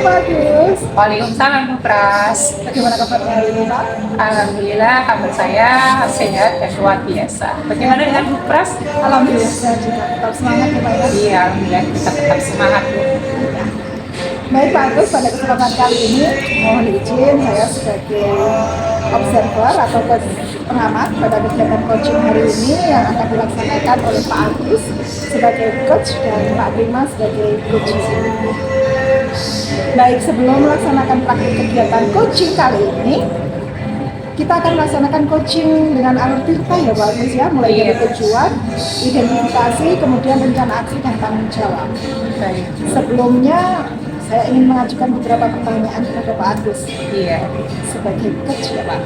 Pak Agus. Waalaikumsalam Bu Pras. Bagaimana kabarnya hari ini Pak? Alhamdulillah kabar saya sehat dan luar biasa. Bagaimana dengan Bu Pras? Alhamdulillah saya juga tetap semangat ya Pak ya. Iya, alhamdulillah kita tetap semangat Bu. Baik Pak Agus, pada kesempatan kali ini mohon izin saya sebagai observer atau pengamat pada kegiatan coaching hari ini yang akan dilaksanakan oleh Pak Agus sebagai coach dan Pak Bima sebagai coach. Baik, sebelum melaksanakan praktik kegiatan coaching kali ini, kita akan melaksanakan coaching dengan alur tirta ya Pak Agus ya, mulai dari tujuan, identifikasi, kemudian rencana aksi dan tanggung jawab. Baik. Sebelumnya saya ingin mengajukan beberapa pertanyaan kepada Pak Agus Iya, sebagai coach ya Pak.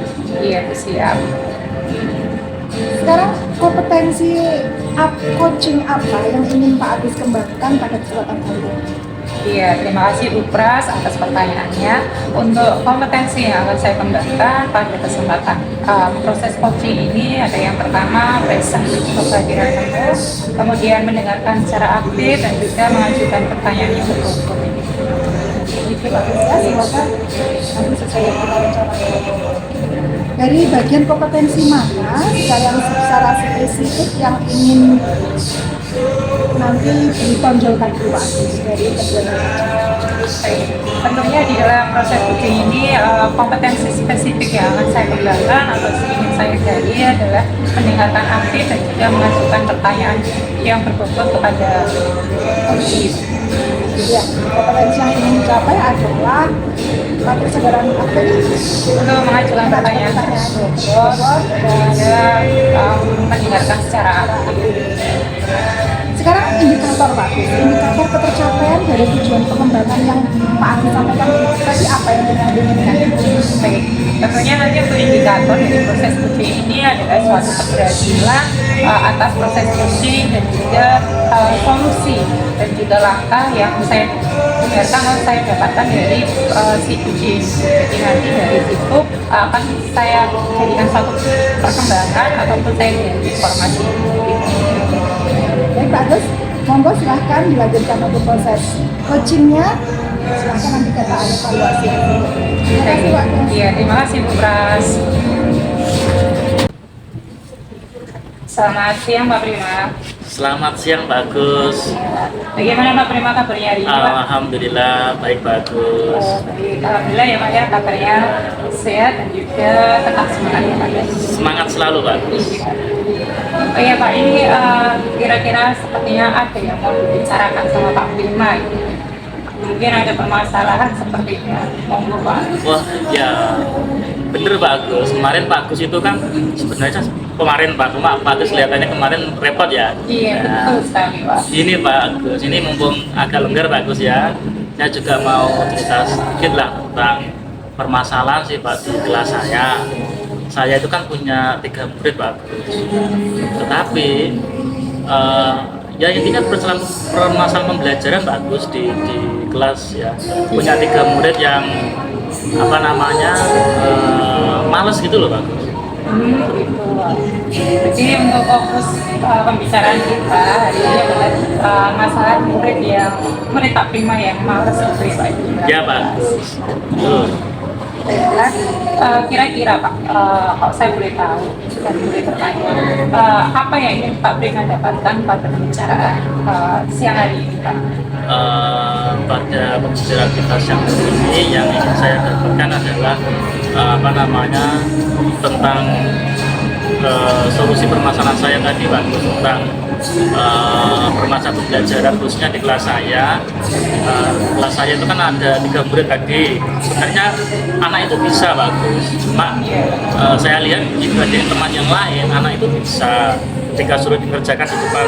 iya Bu, siap. Sekarang kompetensi coaching apa yang ingin Pak Agus kembangkan pada kesempatan kali ini? Iya, terima kasih Bu Pras atas pertanyaannya. Untuk kompetensi yang akan saya kembangkan pada kesempatan proses coaching ini ada yang pertama presence atau kehadiran penuh, kemudian mendengarkan secara aktif dan juga mengajukan pertanyaan yang berukur. Itu Pak Agus ya, semoga nanti sesuai dengan rencana. Dari bagian kompetensi mana yang secara spesifik yang ingin nanti ditonjolkan dulu Pak Agus dari kegiatan Baik. Tentunya di dalam proses coaching ini kompetensi spesifik yang akan saya kembangkan atau ingin saya gali adalah mendengarkan aktif dan juga mengajukan pertanyaan yang berbobot kepada coach. ya, kompetensi yang ingin dicapai adalah latih kesadaran aktif Untuk mengajukan pertanyaan berbobot dan juga mendengarkan secara aktif. sekarang indikator Pak Agus, indikator ketercapaian dari tujuan pengembangan yang Pak Agus sampaikan tadi apa yang kita inginkan? Baik, tentunya nanti untuk indikator dari proses coaching ini adalah suatu keberhasilan atas proses coaching dan juga solusi dan juga langkah yang saya dengarkan atau saya dapatkan dari si coaching. Jadi nanti dari situ akan saya jadikan suatu perkembangan ataupun saya dari informasi. Baik Pak Agus, monggo silahkan dilanjutkan untuk proses coachingnya. Silahkan nanti kita evaluasi. Terima kasih Pak Agus. Iya, terima kasih Bu Pras. Selamat siang Pak Prima. Selamat siang Pak Agus. Bagaimana Pak Prima kabarnya hari ini Pak? Alhamdulillah baik Pak Agus. Baik, alhamdulillah ya Pak ya, kabarnya sehat dan juga tetap semangat ya Pak ya. Semangat selalu Pak Agus. Oh iya Pak, ini kira-kira sepertinya ada yang mau dibicarakan sama Pak Bima gitu. Mungkin ada permasalahan sepertinya, monggo Pak. Wah ya bener Pak Agus. Kemarin Pak Agus itu kan sebenarnya kemarin Pak, cuma Pak Agus kelihatannya kemarin repot ya. Iya, Nah, betul sekali Pak. ini Pak Agus, ini mumpung agak longgar Pak Agus ya. Saya juga mau cerita sedikit lah tentang permasalahan sih Pak di kelas saya. Saya itu kan punya 3 murid Pak Agus. Tetapi ya intinya permasalahan pembelajaran Pak Agus di kelas ya. Punya 3 murid yang apa namanya males gitu loh Pak Agus. Gitu. Jadi untuk fokus pembicaraan kita hari ini adalah masalah murid tak prima yang malas gitu ya Pak. Ya Pak Agus. Betul. Baiklah, kira-kira Pak, kalau saya boleh tahu dan boleh bertanya, apa yang ingin Pak Prima dapatkan pada pembicaraan siang hari ini Pak? Pada pembicaraan kita siang ini yang ingin saya dapatkan adalah apa namanya tentang solusi permasalahan saya tadi Pak Agus, tentang permasalahan pembelajaran khususnya di kelas saya. Kelas saya itu kan ada 3 murid tadi. Sebenarnya anak itu bisa Pak Agus, cuma saya lihat dibanding teman yang lain, anak itu bisa ketika suruh dikerjakan di depan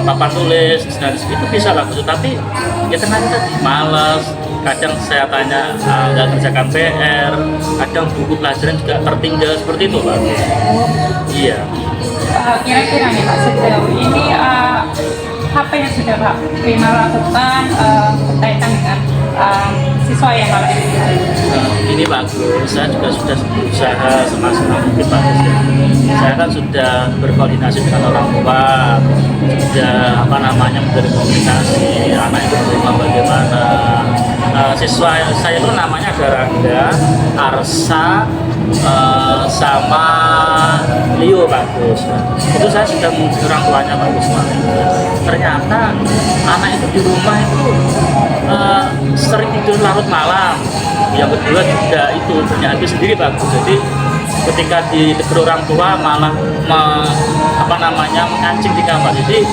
papan tulis dan itu bisa lah Agus, tapi ya ternyata tadi malas. Kadang saya tanya nggak kerjakan PR, kadang buku pelajaran juga tertinggal seperti itu Pak. Iya. Kira-kira nih Pak, sejauh ini apa yang sudah Pak Prima lakukan berkaitan dengan siswa yang lain? Ini bagus, saya juga sudah berusaha semaksimal mungkin bagus ya. Saya kan sudah berkoordinasi dengan orang tua, sudah memberi komunikasi anak itu terima bagaimana. Siswa saya itu namanya ada Rangga, Arsa, sama Leo bagus. Itu saya sudah menghubungi orang tuanya bagus banget. Ternyata anak itu di rumah itu sering tidur larut malam. Yang kedua juga itu punya hati sendiri bagus. Jadi ketika ditegur orang tua malah mengancing di kamar. Jadi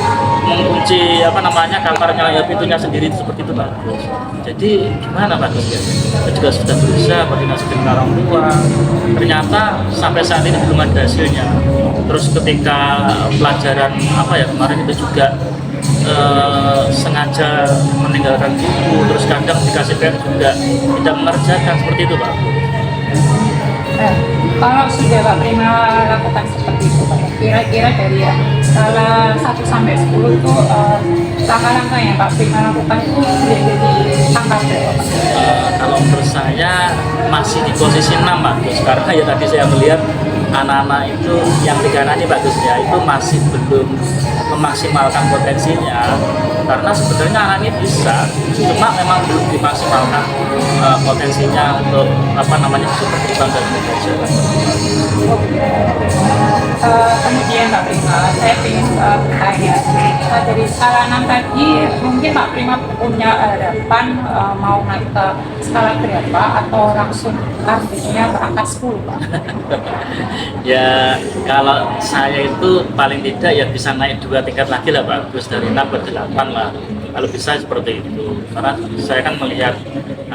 mengunci kamarnya ya pintunya sendiri seperti itu bagus. Jadi gimana bagus ya? Kita juga sudah berusaha koordinasi dengan orang tua. Ternyata sampai saat ini belum ada hasilnya. Terus ketika pelajaran kemarin itu juga sengaja meninggalkan buku, terus kadang dikasih PR juga tidak mengerjakan seperti itu Pak. Kalau sudah Pak Prima lakukan seperti itu, Pak, kira-kira dari skala 1 sampai 10 itu langkah-langkah yang Pak Prima lakukan itu sudah jadi angka berapa Pak? Kalau menurut saya masih di posisi 6 bagus, karena ya tadi saya melihat anak-anak itu yang di kanannya bagusnya itu masih belum memaksimalkan potensinya, karena sebenarnya anak ini bisa, cuma memang belum dimaksimalkan potensinya untuk bisa berkembang dan belajar. Kemudian Pak Prima, saya ingin bertanya dari skala 6 tadi, mungkin Pak Prima punya harapan mau naik ke skala berapa atau langsung artinya berangkat 10 Pak? Ya kalau saya itu paling tidak ya bisa naik 2 tingkat lagi lah bagus, dari 6 ke 8 lah kalau bisa seperti itu, karena saya kan melihat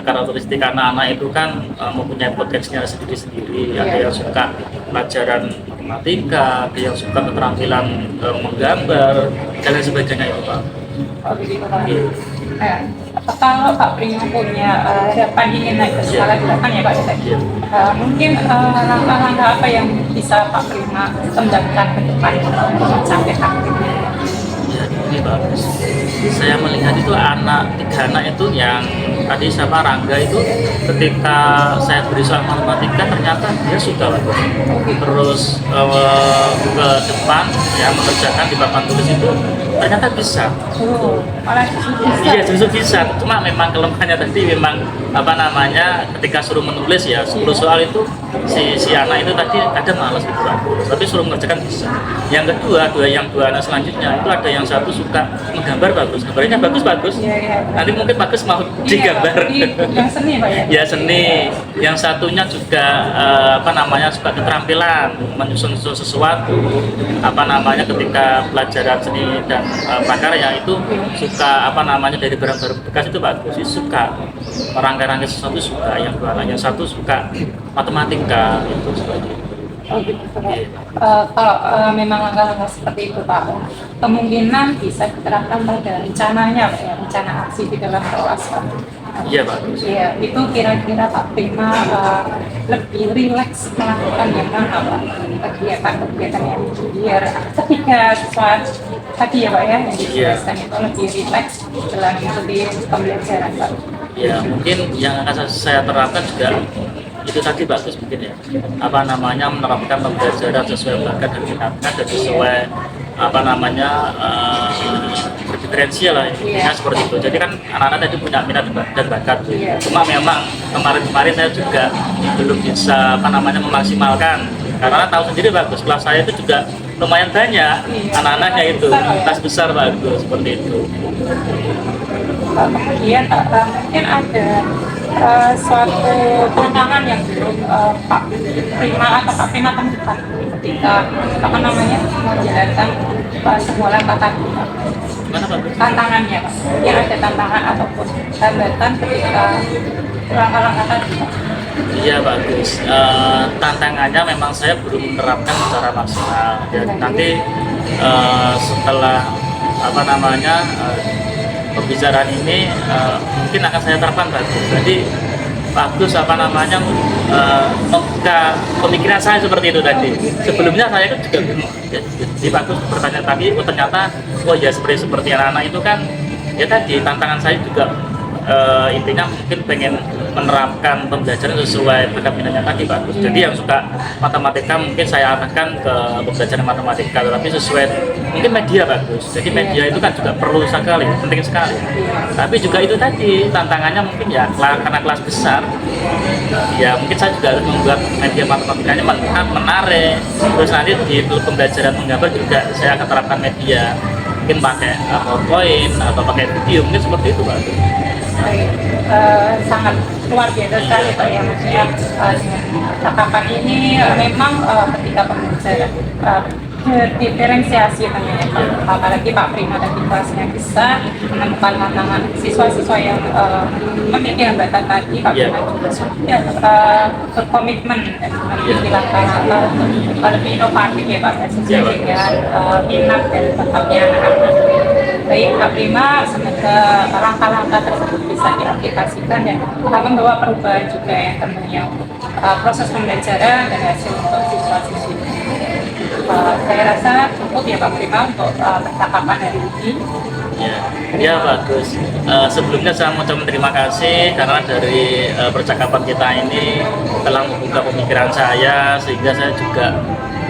karakteristik anak-anak itu kan mempunyai potensinya sendiri-sendiri. Ada yang suka pelajaran matematika, ada yang suka keterampilan menggambar dan lain sebagainya itu Pak. Oh begitu Pak. Kalau Pak Prima punya harapan ingin naik ke skala 8 ya Pak, mungkin langkah-langkah apa yang bisa Pak Prima kembangkan ke depan untuk sampai akhir? Ya ini bagus. Saya melihat itu tiga anak itu yang tadi sama Rangga itu ketika saya beri soal matematika ternyata dia suka bagus. Terus ke depan ya mengerjakan di papan tulis itu ternyata bisa. Malah bisa. Iya justru bisa. Cuma memang kelemahannya tadi memang ketika suruh menulis ya 10 soal itu si anak itu tadi ada malas gitu bagus. Tapi suruh mengerjakan bisa. Yang kedua dua anak selanjutnya itu ada yang satu suka menggambar bagus, gambarnya bagus-bagus. Nanti mungkin bagus mau digambar. Yang seni Pak ya? Ya seni. Yang satunya juga suka keterampilan menyusun sesuatu. Ketika pelajaran seni dan prakarya itu suka dari barang-barang bekas itu bagus. Dia suka merangkai-rangkai sesuatu suka. Yang dua anak yang satu suka matematika itu seperti itu. Oh gitu Pak. Kalau memang langkah-langkah seperti itu Pak, kemungkinan bisa diterapkan pada rencananya Pak ya, rencana aksi di dalam kelas Pak. Iya Pak. Iya, itu kira-kira Pak Prima lebih rileks melakukan yang mana Pak? Kegiatan yang biar ketika siswa tadi ya Pak ya, yang dijelaskan itu lebih rileks dalam mengikuti pembelajaran Pak. Ya mungkin yang akan saya terapkan juga itu tadi bagus mungkin ya menerapkan pembelajaran sesuai bakat dan minatnya dan sesuai berdiferensial lah intinya seperti itu. Jadi kan anak-anak tadi punya minat dan bakat, cuma memang kemarin saya juga belum bisa memaksimalkan, karena tahu sendiri bagus kelas saya itu juga lumayan banyak anak-anaknya itu kelas besar bagus seperti itu. Kemudian mungkin ada suatu tantangan yang belum Pak Prima temukan ketika menjalankan sebuah langkah tadi. Tantangannya Pak, yang ada tantangan ataupun hambatan ketika langkah-langkah tadi Pak. Iya bagus. Tantangannya memang saya belum menerapkan secara maksimal. Ya, nanti setelah pembicaraan ini mungkin akan saya terapkan bagus. Jadi bagus membuka pemikiran saya seperti itu tadi. Sebelumnya saya kan juga jadi bagus bertanya tadi, ternyata ya seperti anak-anak itu kan ya tadi tantangan saya juga intinya mungkin pengen menerapkan pembelajaran sesuai bakat minatnya tadi bagus. Jadi yang suka matematika mungkin saya arahkan ke pembelajaran matematika, tapi sesuai mungkin media bagus. Jadi media itu kan juga perlu sekali, penting sekali. Tapi juga itu tadi tantangannya mungkin ya karena kelas besar, ya mungkin saya juga harus membuat media matematikanya menarik. Terus nanti di pembelajaran menggambar juga saya akan terapkan media, mungkin pakai PowerPoint atau pakai video, mungkin seperti itu Pak. Baik, sangat luar biasa sekali Pak ya, maksudnya dengan cakapan ini memang ketika pembelajaran diferensiasi namanya Pak, apalagi Pak Prima dan kelasnya bisa menemukan tantangan siswa-siswa yang memiliki hambatan tadi. Pak Prima juga sudah berkomitmen dan memiliki langkah-langkah untuk lebih inovatif ya Pak, sesuai dengan minat dan bakatnya anak-anak. Baik Pak Prima, semoga langkah-langkah tersebut bisa diaplikasikan dan membawa perubahan juga yang tentunya proses pembelajaran dan hasil untuk siswa-siswi. Saya rasa cukup ya Pak Prima untuk percakapan hari ini. Ya bagus. Sebelumnya saya mau ucapkan terima kasih karena dari percakapan kita ini telah membuka pemikiran saya, sehingga saya juga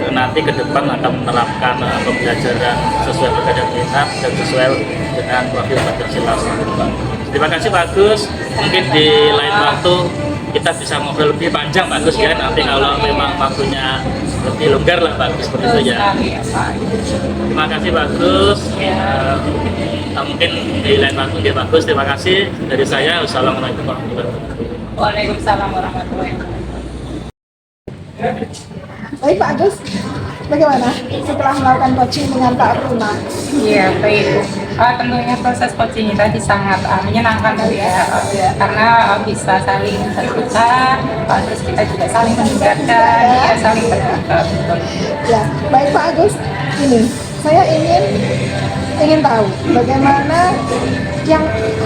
nanti ke depan akan menerapkan pembelajaran sesuai bakat minat dan sesuai dengan profil Pancasila. Terima kasih bagus. Mungkin di lain waktu kita bisa ngobrol lebih panjang bagus ya, nanti kalau memang waktunya lebih longgar lah bagus seperti itu ya. Terima kasih bagus. Mungkin di lain waktu dia bagus. Terima kasih dari saya. Wassalamualaikum warahmatullahi wabarakatuh. Waalaikumsalam warahmatullahi wabarakatuh. Baik Pak Agus, bagaimana setelah melakukan coaching dengan Pak Prima? Iya baik. Tentunya proses coaching ini tadi sangat menyenangkan ya, karena bisa saling terbuka, terus kita juga saling mendengarkan, ya saling terbuka. Ya, baik Pak Agus, ini saya ingin tahu bagaimana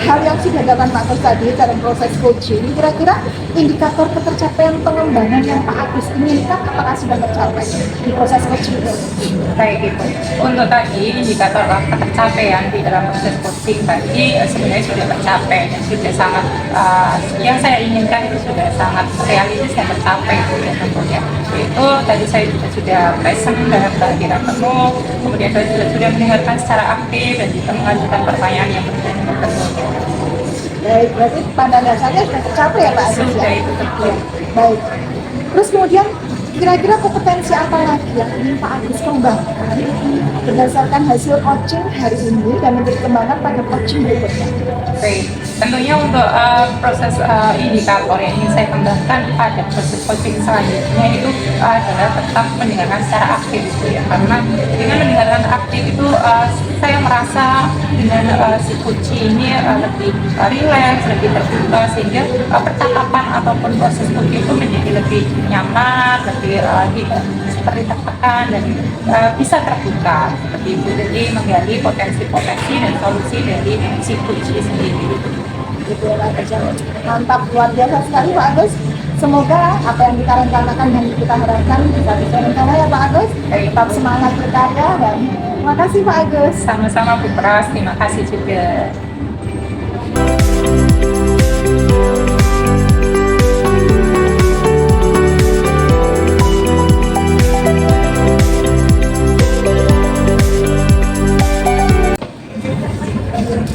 hal yang sudah dilakukan Pak Agus tadi dalam proses coaching. Kira-kira indikator ketercapaian pengembangan yang Pak Agus inginkan apakah sudah tercapai di proses coaching itu? Baik itu. Untuk tadi indikator ketercapaian di dalam proses coaching tadi sebenarnya sudah tercapai dan sudah sangat yang saya inginkan itu sudah sangat realistis dan tercapai ya tentunya. Itu tadi saya juga sudah present dalam kehadiran temu, kemudian saya juga sudah mendengarkan secara aktif dan juga mengajukan pertanyaan yang tentunya. Baik, berarti pada dasarnya sudah tercapai ya Pak Agus ya? Sudah itu betul. Baik. Terus kemudian kira-kira kompetensi apa lagi yang ingin Pak Agus kembangkan berdasarkan hasil coaching hari ini dan menjadi kembangan pada coaching berikutnya? Baik, tentunya untuk proses indikator yang ingin saya kembangkan pada proses coaching selanjutnya itu adalah tetap mendengarkan secara aktif ya. Karena dengan mendengarkan aktif itu saya merasa dengan si coaching ini lebih rileks, lebih terbuka, sehingga percakapan ataupun proses coaching itu menjadi lebih nyaman, lebih seperti tertekan dan bisa terbuka seperti itu. Jadi menggali potensi-potensi dan solusi dari si coaching sendiri. Gitu ya Pak Agus. Mantap, luar biasa sekali Pak Agus. Semoga apa yang kita rencanakan dan kita harapkan bisa sesuai rencana ya Pak Agus. Tetap semangat berkarya dan terima kasih Pak Agus. Sama-sama Bu Pras, terima kasih juga.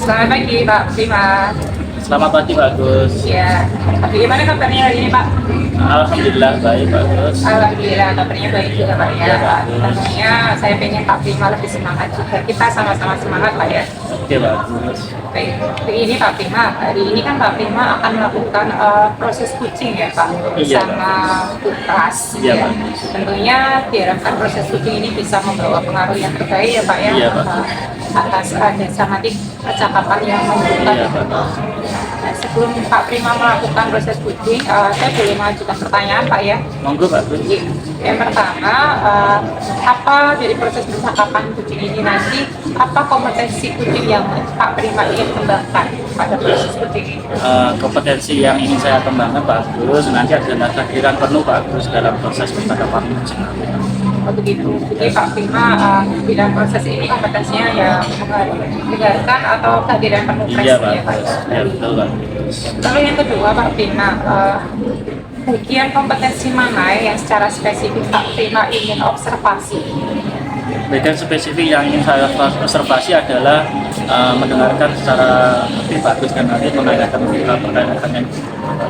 Selamat pagi Pak Prima. Selamat pagi Pak Agus. Ya, bagaimana kabarnya hari ini Pak? Alhamdulillah baik Pak Agus. Alhamdulillah kabarnya baik juga Pak ya. Ya, bagus. Tentunya saya pengen Pak Prima lebih semangat juga. Kita sama-sama semangat Pak ya. Oke Pak Agus. Baik, hari ini Pak Prima, hari ini kan Pak Prima akan melakukan proses coaching ya Pak, Iya, bersama Bu Pras. Iya, ya. Pak. Tentunya diharapkan proses coaching ini bisa membawa pengaruh yang terbaik ya Pak ya. Iya, Pak. Atas jasa matik percakapan yang membuka. Iya, Pak. Nah, sebelum Pak Prima melakukan proses coaching, saya boleh mengajukan pertanyaan Pak ya. Monggo Pak Agus. Yang pertama, apa dari proses percakapan coaching ini nanti, apa kompetensi coaching yang Pak Prima ingin kembangkan pada proses coaching ini? Kompetensi yang ingin saya kembangkan Pak Agus nanti ada kehadiran penuh Pak Agus dalam proses percakapan coaching. begitu. Jadi Pak Prima di dalam proses ini kompetensinya ya mendengarkan atau kehadiran penuh Iya Pak, ya Pak. ya betul Pak. Lalu yang kedua Pak Prima, bagian kompetensi mana yang secara spesifik Pak Prima ingin observasi? Bagian spesifik yang ingin saya observasi adalah mendengarkan secara lebih bagus dan nanti menanyakan pertanyaan-pertanyaan.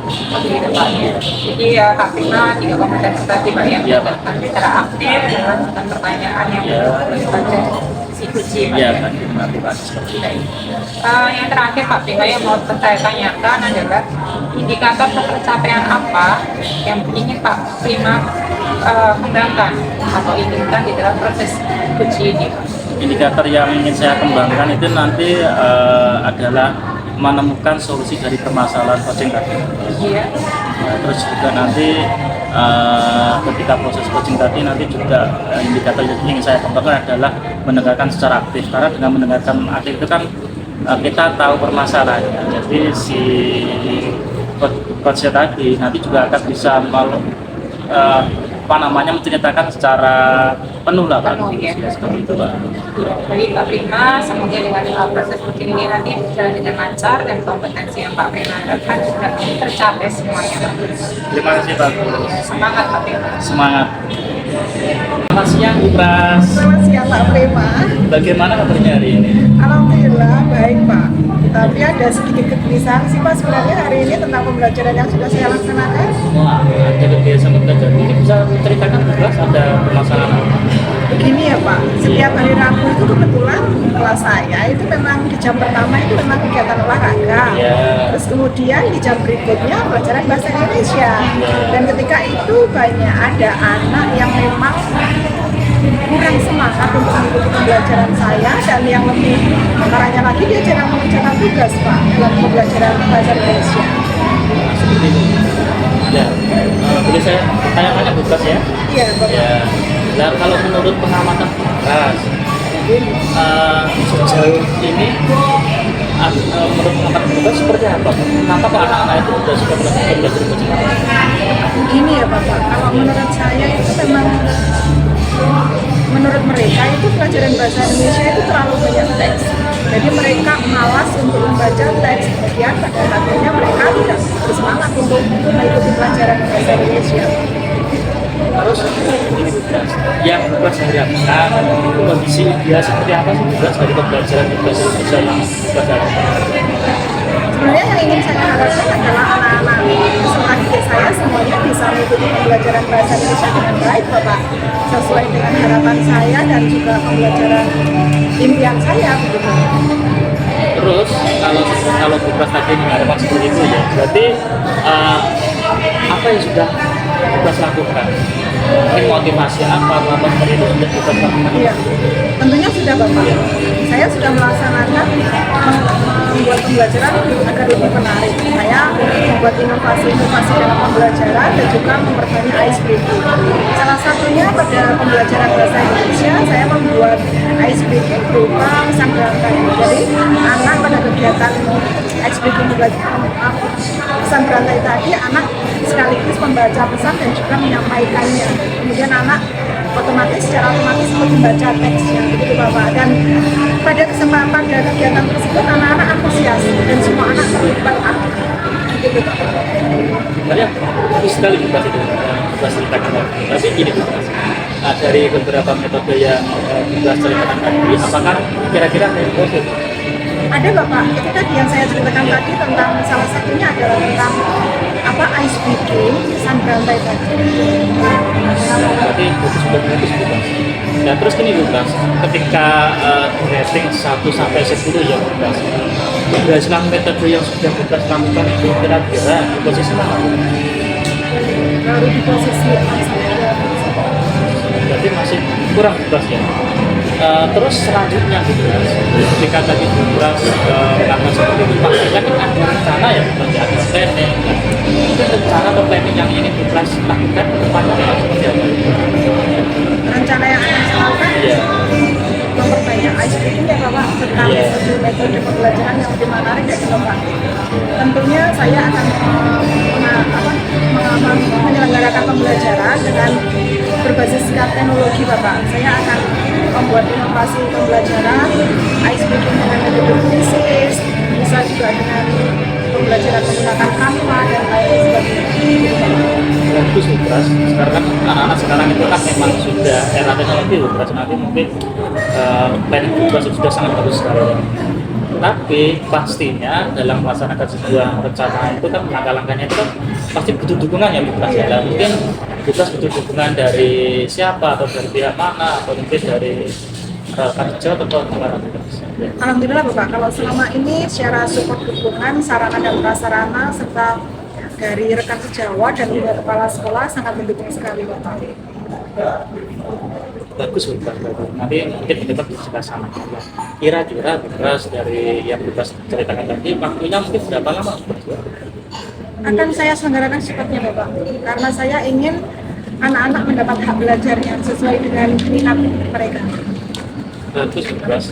Begitu Pak. Jadi ya Pak Prima tiga kompetensi tadi Pak yang Iya, Pak. mendengarkan secara aktif dengan pertanyaan yang Iya. pada si kunci Pak. Iya Pak, nanti Pak seperti itu. Yang terakhir Pak Prima yang mau saya tanyakan adalah indikator pencapaian apa yang ingin Pak Prima kembangkan atau inginkan di dalam proses uji ini? Indikator yang ingin saya kembangkan itu nanti adalah menemukan solusi dari permasalahan coaching tadi. Iya. Nah, terus juga nanti ketika proses coaching tadi nanti juga indikator yang ingin saya kembangkan adalah mendengarkan secara aktif, karena dengan mendengarkan aktif itu kan kita tahu permasalahannya. Jadi si coach tadi nanti juga akan bisa menceritakan secara penuh lah Pak. Penuh, ya. Seperti itu Pak. Baik Pak Prima, semoga dengan proses coaching ini nanti berjalan dengan lancar dan kompetensi yang Pak Prima harapkan juga tercapai semuanya Pak. Terima kasih Pak. Semangat Pak Prima. Semangat. Selamat siang Bu Pras. Selamat siang Pak Prima. Bagaimana kabarnya hari ini? Alhamdulillah baik Pak. Tapi ada sedikit kegelisahan sih Pak sebenarnya hari ini tentang pembelajaran yang sudah saya laksanakan. Wah, ada kebiasaan belajar. Ini bisa menceritakan Bu Pras ada permasalahan apa? Begini ya Pak, setiap hari Rabu itu kebetulan kelas saya itu memang di jam pertama itu memang kegiatan olahraga. Iya. Terus kemudian di jam berikutnya pelajaran bahasa Indonesia. Dan ketika itu banyak ada anak yang memang kurang semangat untuk mengikuti pembelajaran saya, dan yang lebih parahnya lagi dia jarang mengerjakan tugas Pak dalam pembelajaran bahasa Indonesia. Seperti itu. Ya, boleh saya tanya-tanya Bu Pras ya? Iya Bapak. Ya. Nah, kalau menurut pengamatan Bu Pras, mungkin sejauh ini menurut pengamatan Bu Pras seperti apa? Kenapa kok anak-anak itu sudah suka melakukan belajar coaching? Begini ya Bapak, kalau menurut saya itu memang menurut mereka itu pelajaran bahasa Indonesia itu terlalu banyak teks. Jadi mereka malas untuk membaca teks, kemudian pada akhirnya mereka tidak bersemangat untuk mengikuti pelajaran bahasa Indonesia. Terus ini Bu Pras, yang Bu Pras harapkan kondisi ideal seperti apa sih Bu Pras dari pembelajaran bahasa Indonesia yang Bu Pras harapkan? Sebenarnya yang ingin saya harapkan adalah anak-anak peserta didik saya semuanya bisa mengikuti pembelajaran bahasa Indonesia dengan baik Bapak, sesuai dengan harapan saya dan juga pembelajaran impian saya begitu. Terus kalau Bu Pras tadi mengharapkan seperti itu ya, berarti apa yang sudah Bu Pras lakukan? Mungkin motivasi apa seperti itu sudah Bu Pras lakukan? Iya, tentunya sudah Bapak. Saya sudah melaksanakan membuat pembelajaran agar lebih menarik. Saya membuat inovasi-inovasi dalam pembelajaran dan juga memperbanyak ice breaking. Salah satunya pada pembelajaran bahasa Indonesia, saya membuat ice breaking berupa pesan berantai. Jadi anak pada kegiatan ice breaking pesan berantai tadi, anak sekaligus membaca pesan dan juga menyampaikannya. Kemudian anak secara otomatis membaca teksnya, begitu Bapak. Dan pada kegiatan tersebut anak-anak antusias dan semua anak terlibat aktif, begitu Bapak. Sebenarnya bagus sekali Bu Pras itu, Bu Pras ceritakan tadi. Tapi gini Bu Pras, dari beberapa metode yang Bu Pras ceritakan tadi, apakah kira-kira ada yang positif? Ada Bapak, itu tadi yang saya ceritakan tadi tentang salah satunya adalah tentang ice breaking, pesan berantai tadi. Berarti bagus Bu Pras. Ya terus gini Bu Pras, ketika rating 1 sampai 10 ya Bu Pras, keberhasilan metode yang sudah Bu Pras lakukan itu kira-kira di posisi mana? Baru di posisi 6 sampai 12. Berarti masih kurang Bu Pras ya. Terus selanjutnya Bu Pras, ketika tadi Bu Pras melakukan seperti itu, pastinya kan ada rencana ya Bu Pras, ada planning. Itu rencana atau planning yang ingin Bu Pras lakukan ke depannya seperti apa? Rencana yang akan saya lakukan Iya. memperbanyak ice breaking ya Bapak, tentang Iya. metode pembelajaran yang lebih menarik ya Bapak. Tentunya saya akan menyelenggarakan pembelajaran dengan berbasis teknologi Bapak. Saya akan membuat inovasi pembelajaran, ice breaking dengan metode krisis, bisa juga dengan pembelajaran menggunakan Canva dan lain sebagainya. Bagus Ubras, sekarang kan anak-anak sekarang itu kan memang sudah era teknologi Ubras, nanti mungkin planning Ubras sudah sangat bagus sekali. Tapi pastinya dalam melaksanakan sebuah rencana itu kan langkah-langkahnya itu kan pasti butuh dukungan ya Ubras ya. Dan mungkin Ubras butuh dukungan dari siapa atau dari pihak mana atau mungkin dari rekan sejawat atau gimana Ubras? Alhamdulillah Bapak, kalau selama ini secara support dukungan, sarana dan prasarana serta dari rekan sejawat dan juga kepala sekolah sangat mendukung sekali Bapak. Bagus Ubras, nanti mungkin kita bisa sama. Kira-kira Ubras dari yang Ubras ceritakan tadi, waktunya mungkin berapa lama Ubras? Akan saya selenggarakan secepatnya Bapak, karena saya ingin anak-anak mendapat hak belajarnya sesuai dengan minat mereka. Bagus Ubras,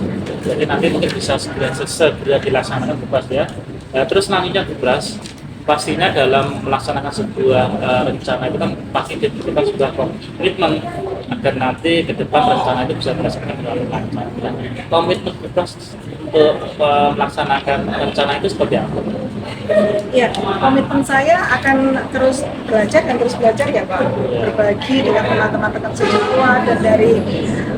jadi nanti mungkin bisa segera dilaksanakan Ubras ya. Terus nantinya Ubras, pastinya dalam melaksanakan sebuah rencana itu kan pasti kita sudah komitmen agar nanti ke depan rencana itu bisa dilaksanakan dengan lancar. Komitmen Ubras untuk melaksanakan rencana itu seperti apa? Ya, komitmen saya akan terus belajar dan terus belajar ya Pak. Berbagi dengan teman-teman rekan sejawat dan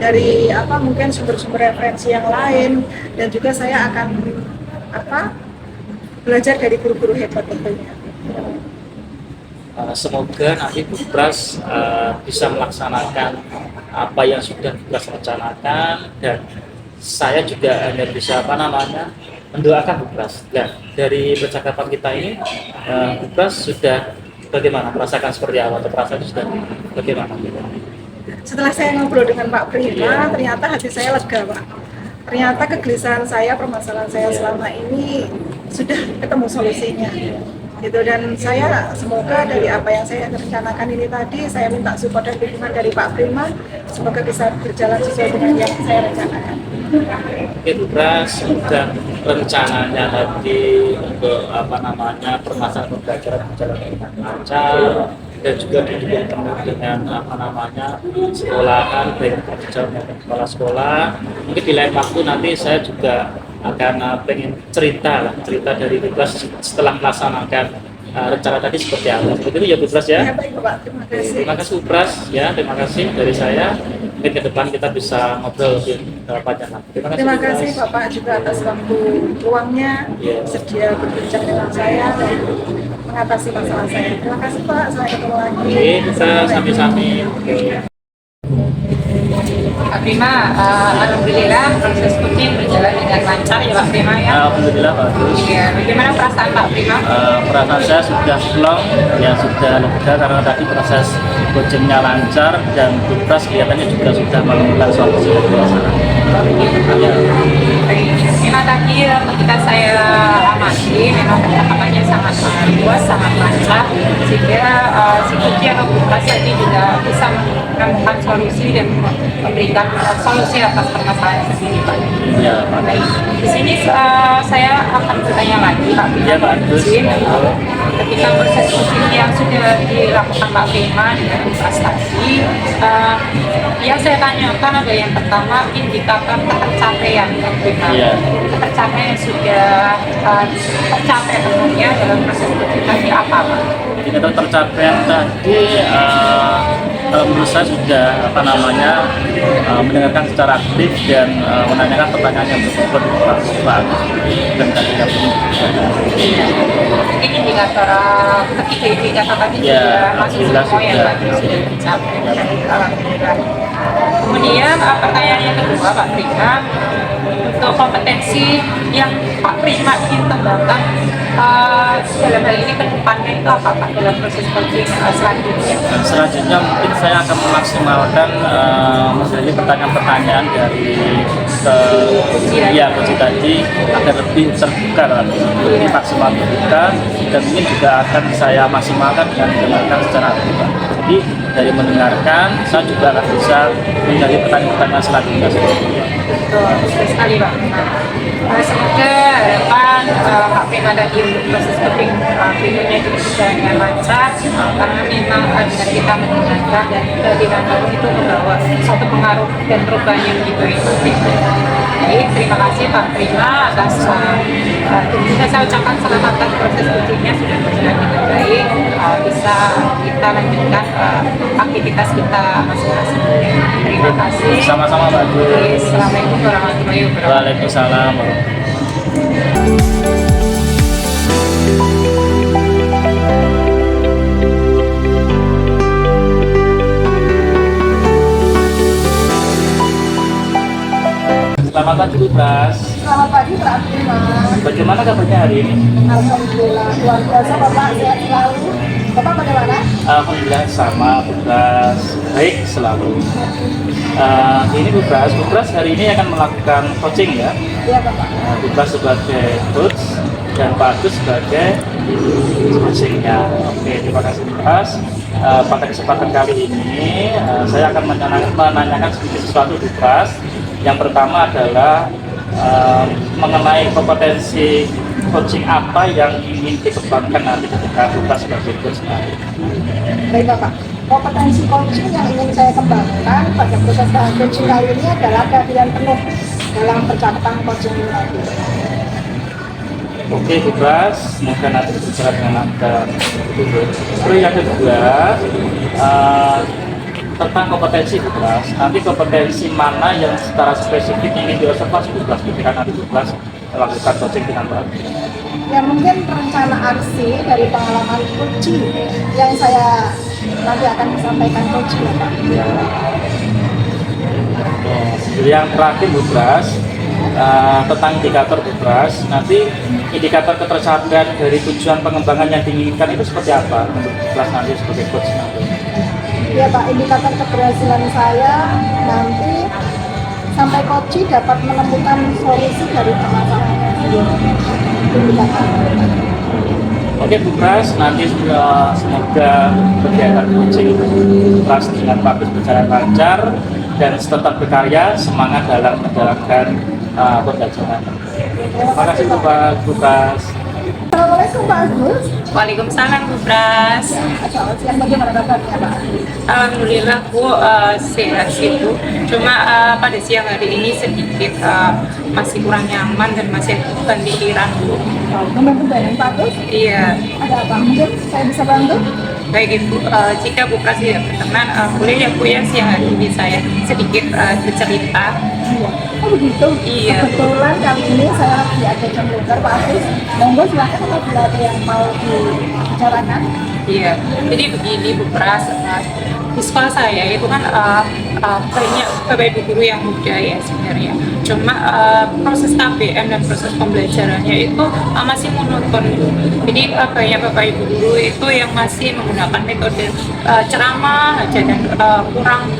dari apa mungkin sumber-sumber referensi yang lain, dan juga saya akan belajar dari guru-guru hebat tentunya. Semoga nanti Ubras bisa melaksanakan apa yang sudah Ubras rencanakan, dan saya juga hanya bisa mendoakan Ubras. Dan dari percakapan kita ini, Ubras sudah bagaimana merasakan seperti apa atau perasaan sudah bagaimana? Setelah saya ngobrol dengan Pak Prima, ternyata hati saya lega Pak. Ternyata kegelisahan saya, permasalahan saya selama ini sudah ketemu solusinya. Gitu, dan saya semoga dari apa yang saya rencanakan ini tadi, saya minta support dan dukungan dari Pak Prima, semoga bisa berjalan sesuai dengan yang saya rencanakan. Ubras sudah rencananya tadi untuk permasalahan pembelajaran berjalan dengan lancar dan juga didukung penuh dengan sekolahan baik sejauh maupun kepala sekolah. Mungkin di lain waktu nanti saya juga akan pengen cerita dari Ubras setelah melaksanakan rencana tadi seperti apa. Seperti itu ya Ubras ya. Ya baik Pak, terima kasih. Terima kasih Ubras ya, terima kasih dari saya. Mungkin ke depan kita bisa ngobrol lebih panjang lagi. Terima kasih Bapak juga atas waktu luangnya, sedia berbincang dengan saya dan mengatasi masalah saya. Terima kasih Pak, sampai ketemu lagi. Oke, kita sami-sami. Pak Prima, alhamdulillah proses coaching berjalan dengan lancar ya Pak Prima ya. Alhamdulillah bagus. Iya, bagaimana perasaan Pak Prima? Perasaan saya sudah plong, ya sudah lega karena tadi proses coachingnya lancar dan Ubras kelihatannya juga sudah menemukan solusi dari masalah. Memang tadi ketika saya amati, memang percakapannya sangat luas, sangat lancar, sehingga si coaching atau Ubras ini juga bisa menemukan solusi dan memberikan solusi atas permasalahan sendiri Pak. Ya, Pak. Di sini saya akan bertanya lagi Pak Prima. Ya, bagus. Ketika proses coaching yang sudah dilakukan Pak Prima dengan Ubras tadi, yang saya tanyakan ada yang pertama indikator ketercapaian Pak Prima. Ya. Ketercapaian yang sudah tercapai tentunya dalam proses coaching tadi apa Pak? Indikator tercapaian tadi menurut saya sudah mendengarkan secara aktif dan menanyakan pertanyaan yang bermanfaat dan tidak Mungkin indikator ketiga indikator tadi ya, sudah masuk jelas semua yang sudah. tadi sudah tercapai. Alhamdulillah. Kemudian pertanyaan yang kedua Pak Prima, untuk kompetensi yang Pak Prima ingin kembangkan dalam hal ini ke depannya itu apa Pak dalam proses coaching selanjutnya? Dan selanjutnya mungkin saya akan memaksimalkan misalnya pertanyaan-pertanyaan dari coach tadi agar lebih terbuka, lebih maksimal terbuka, dan mungkin juga akan saya maksimalkan dengan mendengarkan secara aktif. Jadi dari mendengarkan, saya juga akan bisa menjadi pertanyaan-pertanyaan selanjutnya. Betul sekali Pak. Semoga harapan Kak Prima tadi untuk proses coaching berikutnya juga berjalan dengan lancar, karena memang dengan kita mendengarkan dan kehadiran Bapak itu membawa suatu pengaruh dan perubahan yang begitu efektif. Baik, terima kasih Pak Prima atas tentunya saya ucapkan selamat atas proses coachingnya sudah berjalan dengan baik, bisa kita lanjutkan aktivitas kita masing-masing. Terima kasih. Sama-sama Mbak Gu. Assalamualaikum warahmatullahi wabarakatuh. Waalaikumsalam warahmatullahi Selamat pagi Bu Pras. Selamat pagi Pak Prima. Bagaimana kabarnya hari ini? Alhamdulillah luar biasa Bapak, sehat selalu. Bapak bagaimana? Alhamdulillah sama Bu Pras, baik selalu. Ini Bu Pras hari ini akan melakukan coaching ya. Iya Bapak. Bu Pras sebagai coach dan Pak Agus sebagai coachingnya. Oke, terima kasih Bu Pras. Pada kesempatan kali ini saya akan menanyakan sedikit sesuatu Bu Pras. Yang pertama adalah mengenai kompetensi coaching apa yang ingin dikembangkan nanti ketika kita sebagai coach nanti. Baik Bapak, kompetensi coaching yang ingin saya kembangkan pada proses coaching kali ini adalah kehadiran penuh dalam percakapan coaching ini nanti. Oke, Bu Pras, semoga nanti berjalan dengan lancar. Terus yang kedua, tentang kompetensi Bu Pras, nanti kompetensi mana yang secara spesifik ingin diobservasi Bu Pras ketika nanti Bu Pras melakukan coaching dengan Pak Agus? Ya mungkin rencana aksi dari pengalaman coaching yang saya nanti akan sampaikan coaching ya Pak. Yang terakhir Bu Pras, tentang indikator Bu Pras, nanti indikator ketercapaian dari tujuan pengembangan yang diinginkan itu seperti apa untuk Bu Pras nanti sebagai coach nanti? Ya Pak, indikator keberhasilan saya nanti sampai coach dapat menemukan solusi dari permasalahannya sendiri. Indikator. Oke Bu Pras, nanti semoga kegiatan coaching Bu Pras dengan Pak Agus berjalan lancar dan tetap berkarya, semangat dalam menjalankan pembelajaran. Terima kasih Bu Pras. Assalamualaikum Pak Agus. Waalaikumsalam Bu Pras. Selamat siang, bagaimana kabarnya Pak? Alhamdulillah Bu, sehat sih Bu. Cuma pada siang hari ini sedikit masih kurang nyaman dan masih bukan pikiran Bu. Membantu banyak Pak Agus? Iya. Ada apa? Mungkin saya bisa bantu? Baik Ibu, jika Bu Pras tidak berkenan, boleh ya Bu ya siang hari ini saya sedikit bercerita. Iya. Oh begitu? Iya. Kebetulan kali ini saya lagi ada jam longgar Pak Agus. Monggo silakan apabila ada yang mau dibicarakan. Iya, jadi begini Bu Pras, di sekolah saya itu kan banyak Bapak Ibu guru yang muda ya sebenarnya. Cuma proses KBM dan proses pembelajarannya itu masih monoton. Jadi banyak Bapak Ibu guru itu yang masih menggunakan metode ceramah aja dan kurang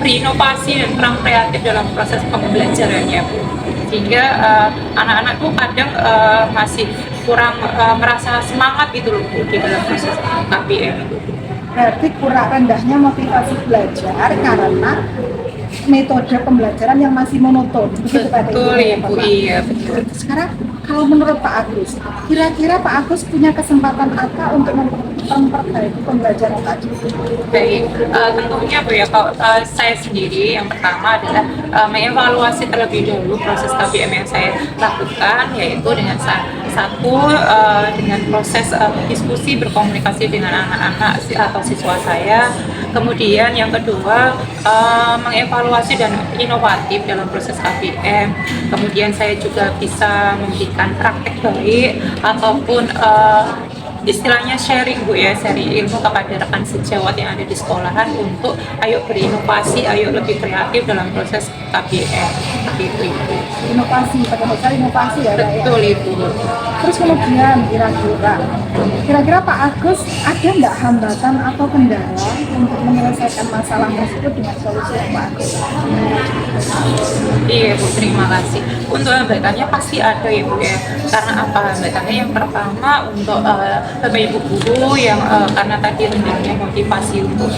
berinovasi dan kurang kreatif dalam proses pembelajarannya Bu. Sehingga anak-anak tuh kadang masih kurang merasa semangat gitu loh Bu di dalam proses KBM itu. Berarti kurang rendahnya motivasi belajar karena metode pembelajaran yang masih monoton. Begitu Pak Betul Dewi, Ibu, Bapak? iya betul. Sekarang kalau menurut Pak Agus, kira-kira Pak Agus punya kesempatan apa untuk memperbaiki pembelajaran tadi? Baik, tentunya Bu ya, kalau saya sendiri yang pertama adalah mengevaluasi terlebih dahulu proses KBM yang saya lakukan, yaitu dengan dengan proses diskusi berkomunikasi dengan anak-anak atau siswa saya. Kemudian yang kedua, mengevaluasi dan inovatif dalam proses KBM. Kemudian saya juga bisa memberikan praktek baik ataupun istilahnya sharing Bu ya, sharing ilmu kepada rekan sejawat yang ada di sekolahan untuk ayo berinovasi, ayo lebih kreatif dalam proses KBM. Gitu Ibu. Inovasi, pada dasar inovasi ya Pak ya? Betul Ibu. Terus kemudian kira-kira Pak Agus ada nggak hambatan atau kendala untuk menyelesaikan masalah tersebut dengan solusi yang Pak Agus? Iya Bu, terima kasih. Untuk hambatannya pasti ada ya Bu ya. Karena apa hambatannya? Yang pertama untuk Bapak Ibu guru yang karena tadi rendahnya motivasi untuk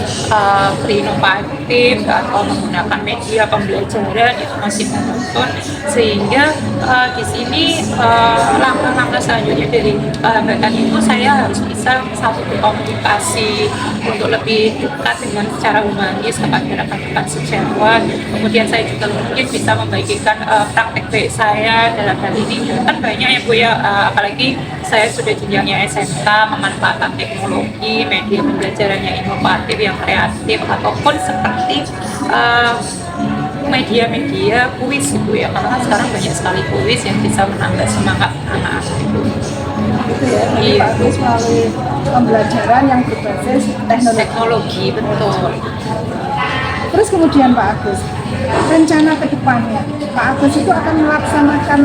berinovasi kreatif atau menggunakan media pembelajaran itu masih monoton, sehingga di sini langkah-langkah selanjutnya dari hambatan itu saya harus bisa satu komunikasi untuk lebih dekat dengan secara humanis kepada rekan-rekan sejawat. Kemudian saya juga mungkin bisa membagikan praktek baik saya dalam hal ini kan banyak ya Bu ya, apalagi saya sudah jenjangnya SMK, memanfaatkan teknologi, media pembelajaran yang inovatif, yang kreatif, ataupun seperti media-media kuis Ibu ya, karena sekarang banyak sekali kuis yang bisa menambah semangat anak-anak itu. Gitu ya, jadi Iya. Pak Agus melalui pembelajaran yang berbasis teknologi. Teknologi betul. Terus kemudian Pak Agus, rencana ke depannya, Pak Agus itu akan melaksanakan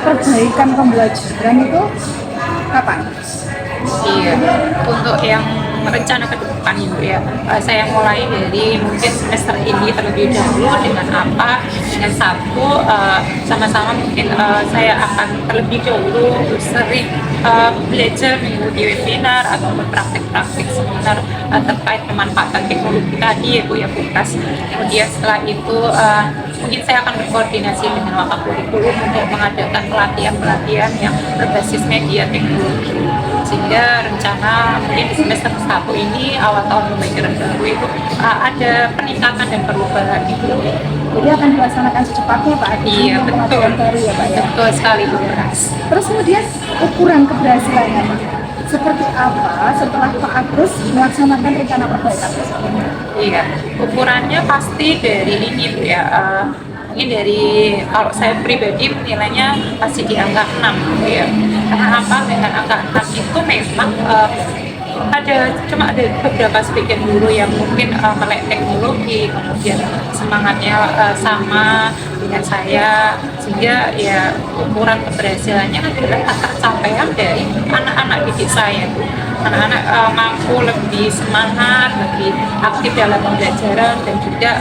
perbaikan pembelajaran itu kapan? Iya, untuk yang rencana ke depan Ibu ya, saya mulai dari mungkin semester ini terlebih dahulu dengan apa? Dengan satu, sama-sama mungkin saya akan terlebih dahulu sering belajar mengikuti webinar atau praktik-praktik seminar terkait pemanfaatan teknologi tadi ya Bu ya, Putras. Kemudian setelah itu mungkin saya akan berkoordinasi dengan Wakakurikulum untuk mengadakan pelatihan-pelatihan yang berbasis media teknologi, sehingga rencana mungkin di semester 1 ini awal tahun pembelajaran baru itu ada peningkatan dan perubahan itu. Jadi akan dilaksanakan secepatnya Pak Agus. Iya untuk betul, pembelajaran baru ya Pak ya. betul sekali Bu Ras. Terus kemudian ukuran keberhasilannya Pak, seperti apa setelah Pak Agus melaksanakan rencana perbaikan tersebut? Iya, ukurannya pasti dari ini Bu ya. Mungkin dari kalau saya pribadi nilainya masih di angka 6 gitu ya. Karena apa? Dengan angka 6 itu memang ada beberapa sebagian guru yang mungkin melek teknologi, kemudian semangatnya sama dengan saya, sehingga ya ukuran keberhasilannya adalah ketercapaian dari anak-anak didik saya. Anak-anak mampu lebih semangat, lebih aktif dalam pembelajaran, dan juga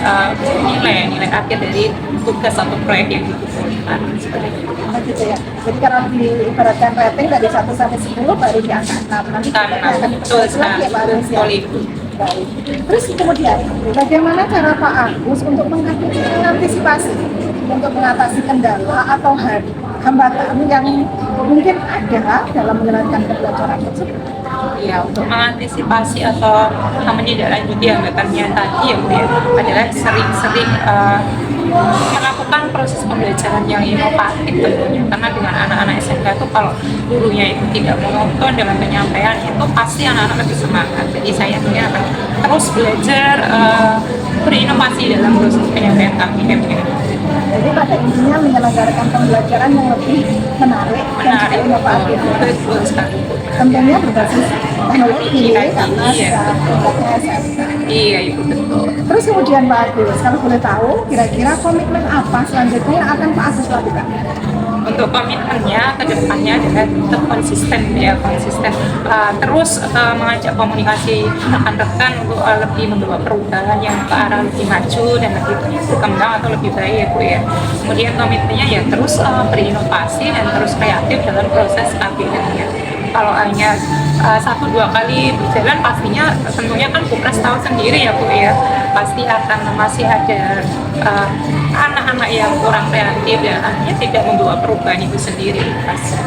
nilai akhir dari tugas atau proyek yang dikumpulkan seperti itu. Nah, gitu ya. Jadi kalau diibaratkan rating dari 1 sampai 10 baru di angka 6. Nanti kita akan Betul dibahas lagi ya Pak Agus ya. betul Ibu. Baik. Terus kemudian bagaimana cara Pak Agus untuk mengantisipasi untuk mengatasi kendala atau hambatan yang mungkin ada dalam menjalankan pembelajaran tersebut? Ya, untuk mengantisipasi atau menindaklanjuti hambatannya tadi ya Bu ya, adalah sering-sering melakukan proses pembelajaran yang inovatif tentunya, karena dengan anak-anak SMK itu kalau gurunya itu tidak monoton dalam penyampaian itu pasti anak-anak lebih semangat. Jadi saya mungkin akan terus belajar berinovasi dalam proses penyampaian kami. Jadi pada intinya menyelenggarakan pembelajaran yang lebih menarik dan juga inovatif. Betul sekali. Tentunya berbasis teknologi Iya, karena iya. sudah tingkatnya SMK. Iya Ibu, betul. Terus kemudian Pak Agus, kalau boleh tahu kira-kira komitmen apa selanjutnya yang akan Pak Agus lakukan? Untuk komitmennya ke depannya adalah tetap konsisten ya, terus mengajak komunikasi rekan-rekan untuk lebih membawa perubahan yang ke arah lebih maju dan lebih berkembang atau lebih baik ya Bu ya. Kemudian komitmennya ya terus berinovasi dan terus kreatif dalam proses KBM-nya. Kalau hanya 1-2 kali berjalan, pastinya tentunya kan Bupres tahu sendiri ya Bu ya, pasti akan masih ada anak-anak yang kurang kreatif dan akhirnya tidak membawa perubahan itu sendiri.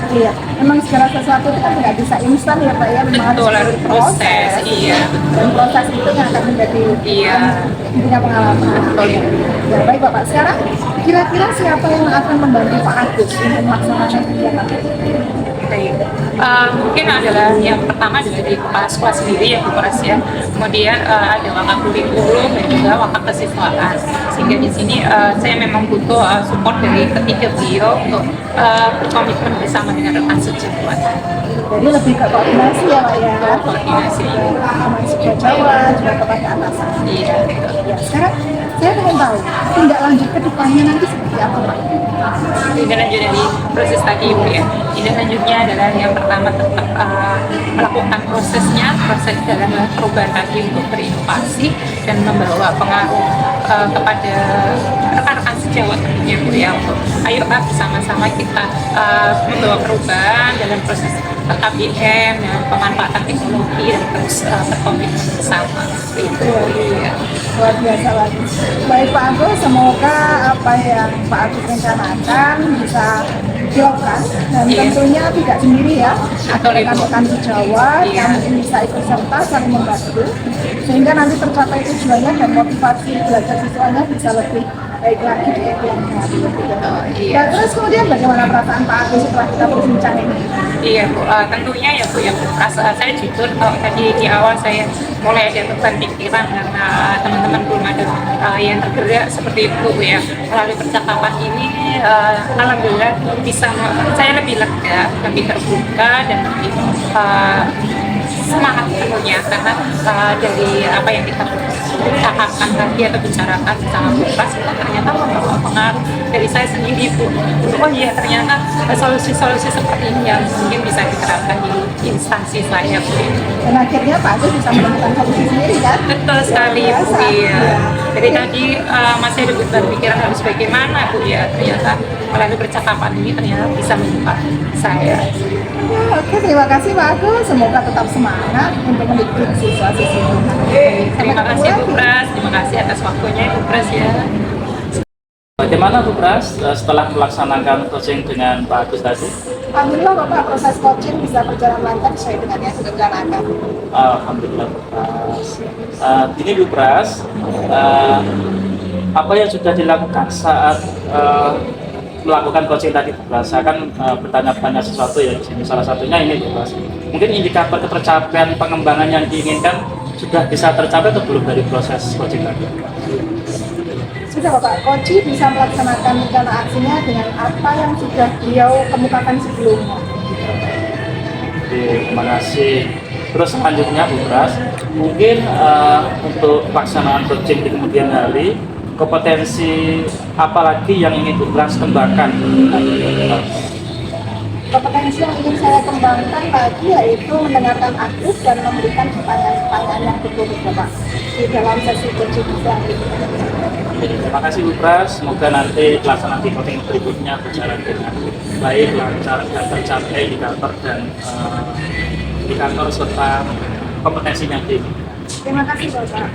Iya, memang segala sesuatu itu kan nggak bisa instan ya Pak ya, memang Betul, harus harus proses, iya. dan proses itu yang akan menjadi Iya. intinya pengalaman. Betul ya. Ya baik Bapak, sekarang kira-kira siapa yang akan membantu Pak Agus untuk melaksanakan kegiatan itu? Baik. Mungkin adalah yang pertama adalah dari kepala sekolah sendiri ya Bu Pras ya. Kemudian ada Wakakurikulum dan juga Wakakesiswaan. Sehingga di sini saya memang butuh support dari ketiga beliau untuk berkomitmen bersama dengan rekan sejawat. Jadi lebih ke koordinasi ya Pak ya. Koordinasi. Teman sejawat juga kepada atasan. Iya. Ya, sekarang saya ingin tahu tindak lanjut ke depannya nanti seperti apa Pak? Tindak lanjut dari proses tadi Ibu ya. Tindak lanjutnya adalah yang pertama tetap melakukan proses dalam perubahan tadi untuk berinovasi dan membawa pengaruh kepada rekan-rekan sejawat Jawa tentunya Bu ya. Ayo Pak, bersama-sama kita membawa perubahan dalam proses KBM dan pemanfaatan teknologi dan terus berkomitmen bersama. Itu ya. Luar biasa lagi. Baik Pak Agus, semoga apa yang Pak Agus rencanakan bisa dilakukan dan Iya. tentunya tidak sendiri ya. Ada Betul, Ibu. rekan-rekan di Jawa Iya. yang mungkin bisa ikut serta saling membantu sehingga nanti tercapai tujuannya dan motivasi belajar siswanya bisa lebih baik lagi di kemudian hari. Oh, iya. Dan terus kemudian bagaimana perasaan Pak Agus setelah kita berbincang ini? Iya Bu, tentunya ya Bu ya Bu. Saya jujur kalau tadi di awal saya mulai ada beban pikiran karena teman-teman belum ada yang tergerak seperti itu Bu ya. Melalui percakapan ini, alhamdulillah saya lebih lega, lebih terbuka dan lebih semangat penuhnya karena dari apa yang kita cakapkan tadi atau bicarakan bersama Bu Pras itu ternyata membawa pengaruh dari saya sendiri Bu. Oh iya ternyata solusi-solusi seperti ini yang mungkin bisa diterapkan di instansi saya Bu. Dan akhirnya Pak Agus bisa menemukan solusi sendiri kan? Betul sekali Bu. Biasa. Iya. Jadi tadi masih ada berpikiran harus bagaimana Bu ya, ternyata melalui percakapan ini ternyata bisa membuka saya. Oke, terima kasih Pak Agus. Semoga tetap semangat untuk mendidik siswa-siswi. Terima kasih Bu Pras, terima kasih atas waktunya Bu Pras ya. Bagaimana Bu Pras setelah melaksanakan coaching dengan Pak Agus tadi? Alhamdulillah Bapak, proses coaching bisa berjalan lancar sesuai dengan yang sudah dicanangkan. Alhamdulillah Bu Pras. Ini Bu Pras, apa yang sudah dilakukan saat melakukan coaching tadi Bu Pras? Saya akan bertanya-tanya sesuatu ya di sini. Salah satunya ini Bu Pras. Mungkin indikator ketercapaian pengembangan yang diinginkan sudah bisa tercapai atau belum dari proses coaching tadi? Sudah Bapak, Koci bisa melaksanakan rencana aksinya dengan apa yang sudah beliau kemukakan sebelumnya. Oke, terima kasih. Terus selanjutnya Bu Pras, mungkin untuk pelaksanaan coaching di kemudian hari, kompetensi apa lagi yang ingin Bu Pras kembangkan? Kompetensi yang ingin saya kembangkan lagi yaitu mendengarkan aktif dan memberikan pertanyaan-pertanyaan yang betul Bapak di dalam sesi coaching selanjutnya. Terima kasih Bu Pras, semoga nanti pelaksanaan di coaching berikutnya berjalan dengan baik, lancar, dan tercapai indikator dan indikator serta kompetensinya. Terima kasih Bapak.